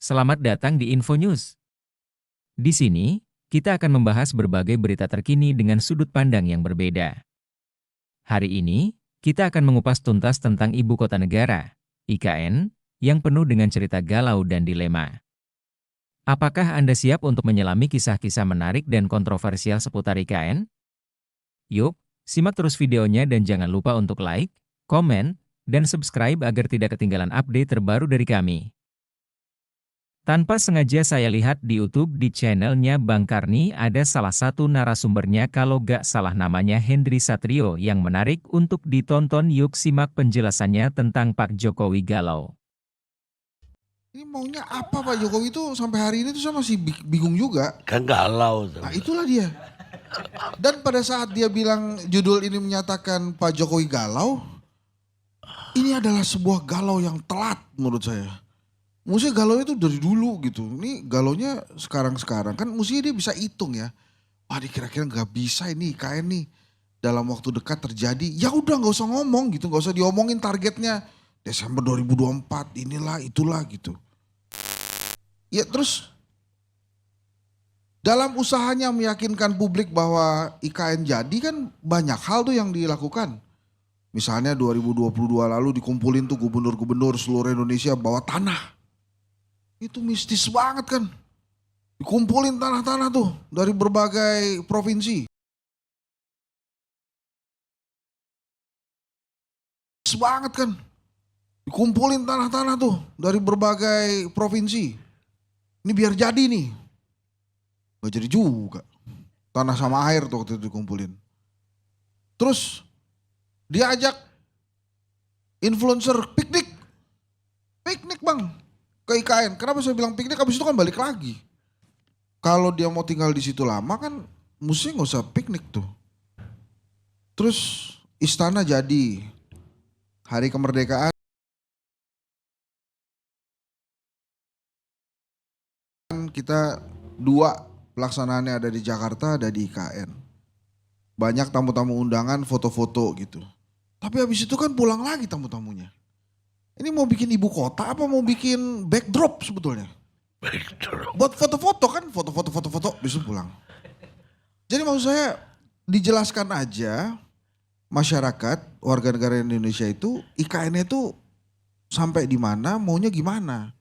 Selamat datang di Info News. Di sini, kita akan membahas berbagai berita terkini dengan sudut pandang yang berbeda. Hari ini, kita akan mengupas tuntas tentang Ibu Kota Negara, IKN, yang penuh dengan cerita galau dan dilema. Apakah Anda siap untuk menyelami kisah-kisah menarik dan kontroversial seputar IKN? Yuk, simak terus videonya dan jangan lupa untuk like, komen, dan subscribe agar tidak ketinggalan update terbaru dari kami. Tanpa sengaja saya lihat di YouTube di channelnya Bang Karni ada salah satu narasumbernya kalau gak salah namanya Hendry Satrio yang menarik untuk ditonton. Yuk simak penjelasannya tentang Pak Jokowi galau. Ini maunya apa Pak Jokowi itu sampai hari ini tuh saya masih bingung juga. Kan galau tuh. Nah itulah dia. Dan pada saat dia bilang judul ini menyatakan Pak Jokowi galau, ini adalah sebuah galau yang telat menurut saya. Mestinya galau itu dari dulu gitu. Ini galaunya sekarang-sekarang. Kan mestinya dia bisa hitung ya. Wah dia kira-kira gak bisa ini IKN nih. Dalam waktu dekat terjadi. Ya udah gak usah ngomong gitu. Gak usah diomongin targetnya. Desember 2024 inilah itulah gitu. Ya terus dalam usahanya meyakinkan publik bahwa IKN jadi kan banyak hal tuh yang dilakukan. Misalnya 2022 lalu dikumpulin tuh gubernur-gubernur seluruh Indonesia bawa tanah. Itu mistis banget kan. Dikumpulin tanah-tanah tuh dari berbagai provinsi. Mistis banget kan. Dikumpulin tanah-tanah tuh dari berbagai provinsi. Ini biar jadi nih. Gak jadi juga. Tanah sama air tuh waktu itu dikumpulin. Terus dia ajak influencer piknik. Piknik bang. Ke IKN. Kenapa saya bilang piknik? Habis itu kan balik lagi. Kalau dia mau tinggal di situ lama kan mesti gak usah piknik tuh. Terus istana jadi. Hari kemerdekaan kita 2 pelaksanaannya ada di Jakarta, ada di IKN. Banyak tamu-tamu undangan, foto-foto gitu. Tapi habis itu kan pulang lagi tamu-tamunya. Ini mau bikin ibu kota apa mau bikin backdrop sebetulnya? Backdrop. Buat foto-foto kan, foto-foto, besok pulang. Jadi maksud saya dijelaskan aja masyarakat, warga negara Indonesia itu IKN itu sampai di mana, maunya gimana.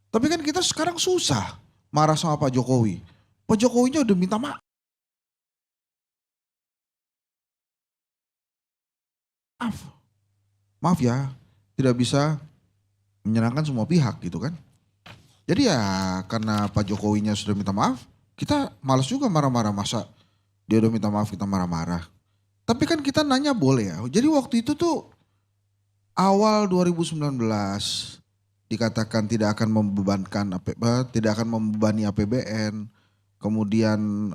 Tapi kan kita sekarang susah marah sama Pak Jokowi. Pak Jokowinya udah minta maaf. Maaf ya, tidak bisa menyenangkan semua pihak gitu kan. Jadi ya karena Pak Jokowinya sudah minta maaf, kita malas juga marah-marah. Masa dia udah minta maaf kita marah-marah. Tapi kan kita nanya boleh ya. Jadi waktu itu tuh awal 2019 dikatakan tidak akan membebani APBN. Kemudian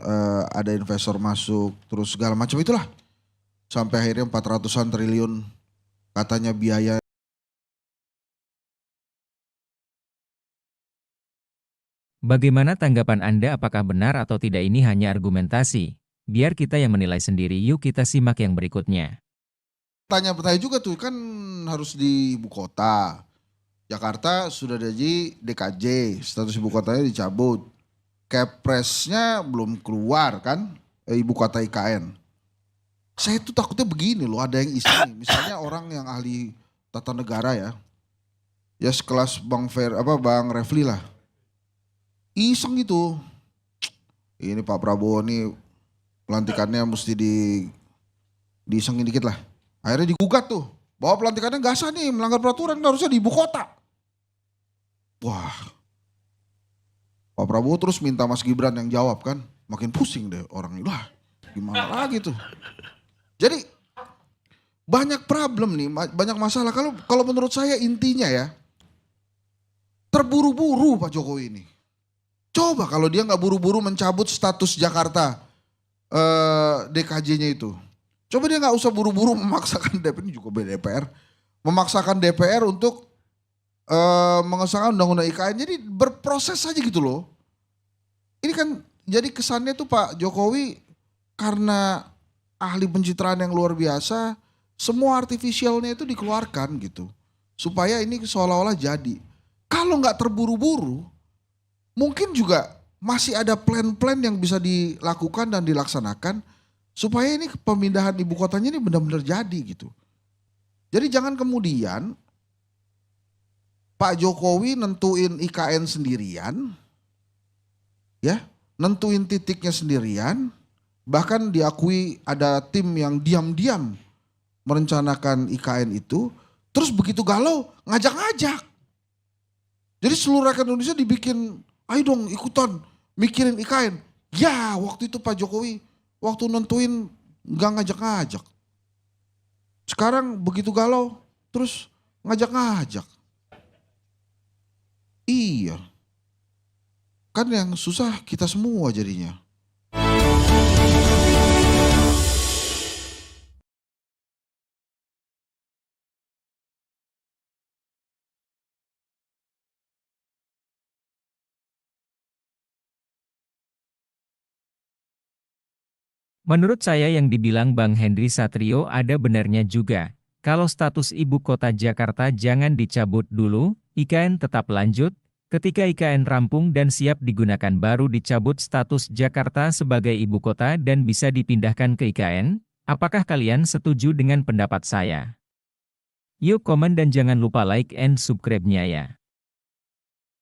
ada investor masuk terus segala macam itulah. Sampai akhirnya 400-an triliun katanya biaya. Bagaimana tanggapan Anda? Apakah benar atau tidak ini hanya argumentasi? Biar kita yang menilai sendiri. Yuk kita simak yang berikutnya. Tanya-tanya juga tuh kan harus di ibu kota. Jakarta sudah jadi DKJ, status ibu kotanya dicabut. Kepresnya belum keluar kan, ibu kota IKN. Saya tuh takutnya begini loh, ada yang iseng. Misalnya orang yang ahli tata negara ya. Ya sekelas Bang Refli lah. Iseng gitu. Ini Pak Prabowo nih pelantikannya mesti diisengin dikit lah. Akhirnya digugat tuh. Bahwa pelantikannya gak sah nih, melanggar peraturan, harusnya di ibu kota. Wah. Pak Prabowo terus minta Mas Gibran yang jawab kan. Makin pusing deh orang ini. Wah gimana lagi tuh. Jadi banyak problem nih, banyak masalah. Kalau menurut saya intinya ya. Terburu-buru Pak Jokowi ini. Coba kalau dia gak buru-buru mencabut status Jakarta DKJ-nya itu. Coba dia gak usah buru-buru memaksakan DPR, ini juga DPR. Memaksakan DPR untuk mengesahkan undang-undang IKN. Jadi berproses saja gitu loh. Ini kan jadi kesannya tuh Pak Jokowi karena ahli pencitraan yang luar biasa. Semua artifisialnya itu dikeluarkan gitu. Supaya ini seolah-olah jadi. Kalau gak terburu-buru mungkin juga masih ada plan-plan yang bisa dilakukan dan dilaksanakan supaya ini pemindahan ibu kotanya ini benar-benar jadi gitu. Jadi jangan kemudian Pak Jokowi nentuin IKN sendirian, ya, nentuin titiknya sendirian, bahkan diakui ada tim yang diam-diam merencanakan IKN itu, terus begitu galau ngajak-ngajak. Jadi seluruh rakyat Indonesia dibikin, ayo dong ikutan mikirin IKN. Ya waktu itu Pak Jokowi waktu nentuin nggak ngajak-ngajak. Sekarang begitu galau terus ngajak-ngajak. Iya. Kan yang susah kita semua jadinya. Menurut saya yang dibilang Bang Henry Satrio ada benarnya juga. Kalau status ibu kota Jakarta jangan dicabut dulu, IKN tetap lanjut. Ketika IKN rampung dan siap digunakan baru dicabut status Jakarta sebagai ibu kota dan bisa dipindahkan ke IKN. Apakah kalian setuju dengan pendapat saya? Yuk komen dan jangan lupa like and subscribe-nya ya.